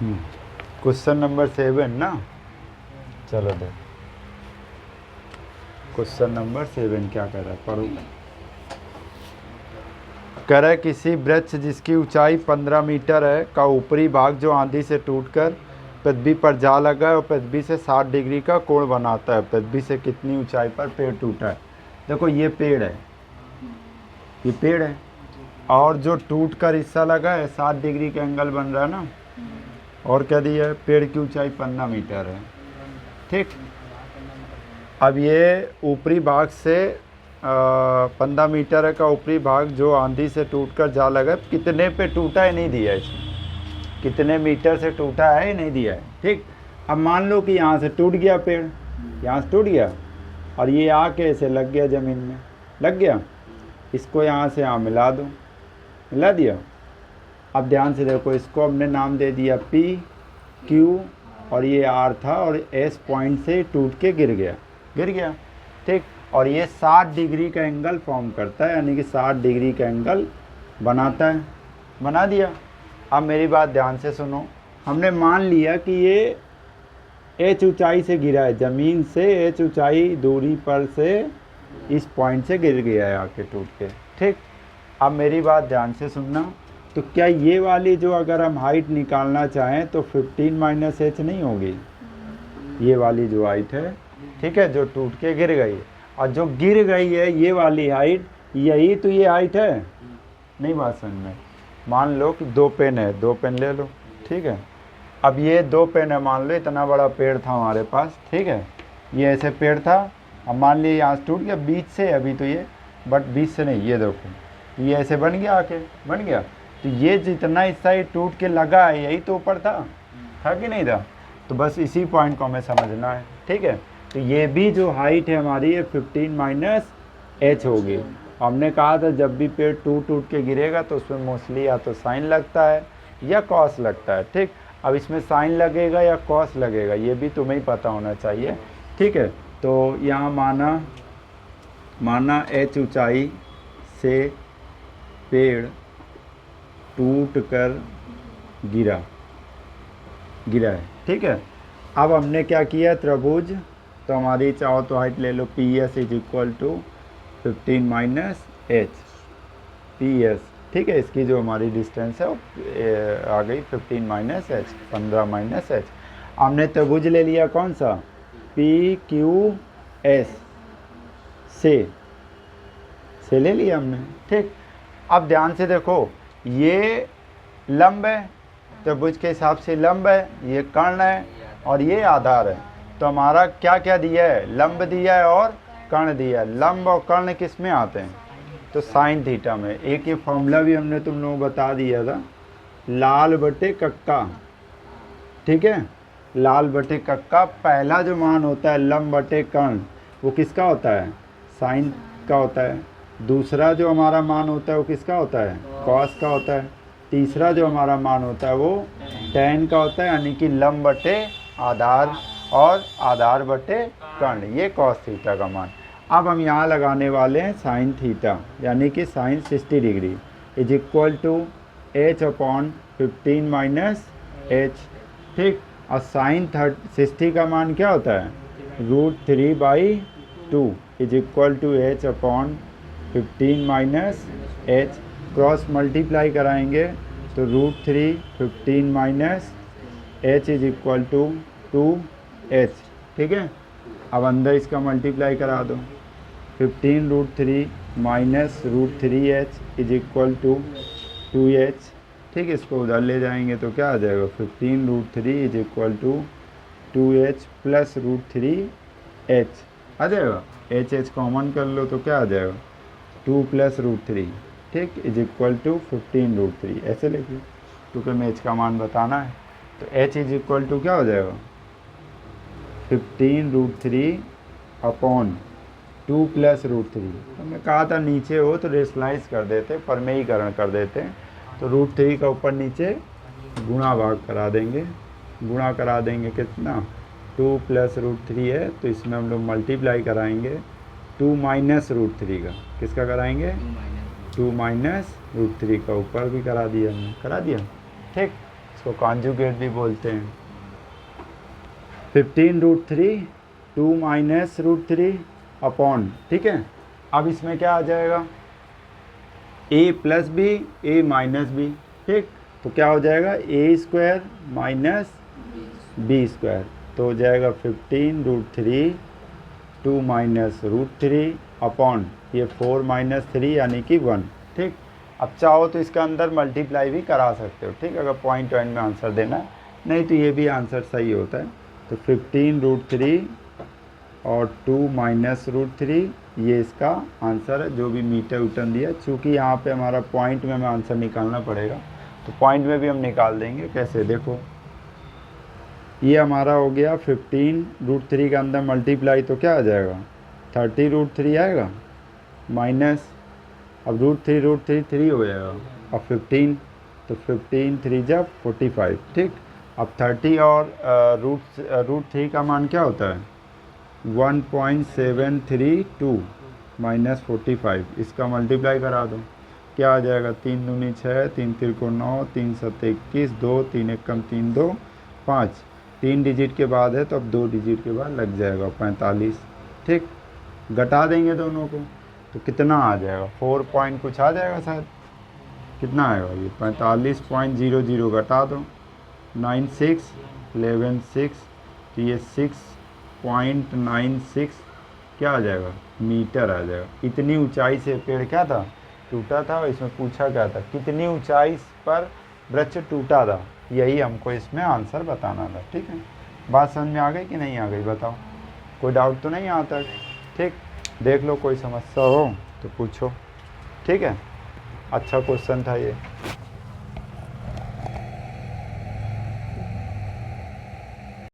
Question number 7 ना, चलो दे। Question number 7 क्या कह रहा है, पढ़ो। कह रहा है किसी वृक्ष जिसकी ऊंचाई 15 मीटर है का ऊपरी भाग जो आंधी से टूटकर पृथ्वी पर जा लगा है और पृथ्वी से 60 डिग्री का कोण बनाता है, पृथ्वी से कितनी ऊंचाई पर पेड़ टूटा है। देखो ये पेड़ है, ये पेड़ है, और जो टूट कर हिस्सा लगा है 60 डिग्री का एंगल बन रहा है ना, और क्या दिया है, पेड़ की ऊंचाई 15 मीटर है। ठीक, अब ये ऊपरी भाग से 15 मीटर का ऊपरी भाग जो आंधी से टूटकर जा लगा, कितने पे टूटा है नहीं दिया है इसमें, कितने मीटर से टूटा है नहीं दिया है। ठीक, अब मान लो कि यहाँ से टूट गया पेड़, यहाँ से टूट गया और ये आके ऐसे लग गया ज़मीन में, लग गया, इसको यहाँ से यहाँ मिला दो, मिला दिया। अब ध्यान से देखो, इसको हमने नाम दे दिया P Q और ये R था और S पॉइंट से टूट के गिर गया, गिर गया। ठीक, और ये 60 डिग्री का एंगल फॉर्म करता है, यानी कि 60 डिग्री का एंगल बनाता है, बना दिया। अब मेरी बात ध्यान से सुनो, हमने मान लिया कि ये H ऊंचाई से गिरा है, ज़मीन से H ऊंचाई दूरी पर से इस पॉइंट से गिर गया है आके टूट के। ठीक, अब मेरी बात ध्यान से सुनना, तो क्या ये वाली जो अगर हम हाइट निकालना चाहें तो 15 - h नहीं होगी, ये वाली जो हाइट है, ठीक है, जो टूट के गिर गई, और जो गिर गई है ये वाली हाइट, यही तो ये हाइट है। नहीं बात समझ में, मान लो कि 2 पेन है, 2 पेन ले लो, ठीक है। अब ये 2 पेन है, मान लो इतना बड़ा पेड़ था हमारे पास, ठीक है, ये ऐसे पेड़ था, अब मान लिया यहाँ से टूट गया बीच से, अभी तो ये, बट बीच से नहीं, ये देखो ये ऐसे बन गया, आके बन गया, तो ये जितना हिस्सा ये टूट के लगा है यही तो ऊपर था कि नहीं था। तो बस इसी पॉइंट को हमें समझना है, ठीक है। तो ये भी जो हाइट है हमारी, ये 15 - h होगी। हमने कहा था जब भी पेड़ टूट के गिरेगा तो उसमें मोस्टली या तो साइन लगता है या कॉस लगता है। ठीक, अब इसमें साइन लगेगा या कॉस लगेगा ये भी तुम्हें ही पता होना चाहिए, ठीक है। तो यहाँ माना h ऊंचाई से पेड़ टूट कर गिरा है, ठीक है। अब हमने क्या किया, त्रिभुज, तो हमारी चाहो तो हाइट ले लो, PS = 15 - h, PS, ठीक है। इसकी जो हमारी डिस्टेंस है वो आ गई 15 - h, 15 - h। हमने त्रिभुज ले लिया कौन सा, PQS से ले लिया हमने, ठीक। अब ध्यान से देखो, ये लंब है, त्रिभुज के हिसाब से लंब है, ये कर्ण है और ये आधार है। तो हमारा क्या क्या दिया है, लंब दिया है और कर्ण दिया है। लंब और कर्ण किस में आते हैं, तो साइन थीटा में। एक ये फॉर्मूला भी हमने तुम लोगों को बता दिया था, लाल बटे कक्का, ठीक है। लाल बटे कक्का, पहला जो मान होता है लंब बटे कर्ण, वो किसका होता है, साइन का होता है। दूसरा जो हमारा मान होता है वो किसका होता है, कॉस का होता है। तीसरा जो हमारा मान होता है वो tan का होता है, यानी कि लंब बटे आधार और आधार बटे कर्ण, ये कॉस थीटा का मान। अब हम यहाँ लगाने वाले हैं साइन थीटा, यानी कि साइन 60 डिग्री = h/15 - h, ठीक। और साइन 60 का मान क्या होता है, √3/2 = h/15 - h। क्रॉस मल्टीप्लाई कराएंगे तो √3 15 - h = 2h, ठीक है। अब अंदर इसका मल्टीप्लाई करा दो, 15 √3 - √3h = 2h, ठीक। इसको उधर ले जाएंगे तो क्या आ जाएगा, 15 √3 = 2h + √3h आ जाएगा। h कॉमन कर लो तो क्या आ जाएगा, 2 + √3, ठीक, = 15 √3, ऐसे लिखिए क्योंकि हमें h का मान बताना है। तो h = क्या हो जाएगा, 15 √3/2 + √3। तो मैं कहा था नीचे हो तो रेशनलाइज कर देते, परमेयीकरण कर देते, तो √3 का ऊपर नीचे गुणा भाग करा देंगे, गुणा करा देंगे कितना, 2 + √3 है तो इसमें हम लोग मल्टीप्लाई कराएंगे 2 - √3 का, किसका कराएंगे, 2 - √3 का ऊपर भी करा दिया हमने, करा दिया, ठीक। इसको कॉन्जुगेट भी बोलते हैं। 15√3 2 माइनस √3 अपॉन, ठीक है। अब इसमें क्या आ जाएगा, a plus B a minus B, ठीक। तो क्या हो जाएगा a² माइनस b², तो हो जाएगा 15√3 2 माइनस √3 अपॉन ये 4 माइनस 3 यानी कि 1, ठीक। अब चाहो तो इसका अंदर मल्टीप्लाई भी करा सकते हो, ठीक, अगर पॉइंट में आंसर देना है, नहीं तो ये भी आंसर सही होता है। तो 15√3 और 2 माइनस √3 ये इसका आंसर है, जो भी मीटर उटन दिया। चूँकि यहाँ पे हमारा पॉइंट में हमें आंसर निकालना पड़ेगा, तो पॉइंट में भी हम निकाल देंगे। कैसे, देखो ये हमारा हो गया 15√3 के अंदर मल्टीप्लाई तो क्या आ जाएगा 30√3 आएगा, माइनस अब √3 3 हो जाएगा, अब 15, तो 15 3 जब 45, ठीक। अब 30 और √3 का मान क्या होता है 1.732 माइनस 45, इसका मल्टीप्लाई करा दो, क्या आ जाएगा 3 दूनी 6, 3 तिरको 9, 3 सत्ते 21, 2 3 एकम 3 2 5, 3 डिजिट के बाद है तो अब 2 डिजिट के बाद लग जाएगा 45, ठीक। घटा देंगे दोनों को तो कितना आ जाएगा 4 पॉइंट कुछ आ जाएगा शायद, कितना आएगा ये 45.00 घटा दो 96 11 6, तो ये 6.96 क्या आ जाएगा मीटर आ जाएगा। इतनी ऊंचाई से पेड़ क्या था टूटा था, और इसमें पूछा क्या था कितनी ऊंचाई पर वृक्ष टूटा था, यही हमको इसमें आंसर बताना था, ठीक है। बात समझ में आ गई कि नहीं आ गई बताओ, कोई डाउट तो नहीं आता, ठीक। देख लो कोई समस्या हो तो पूछो, ठीक है। अच्छा क्वेश्चन था ये।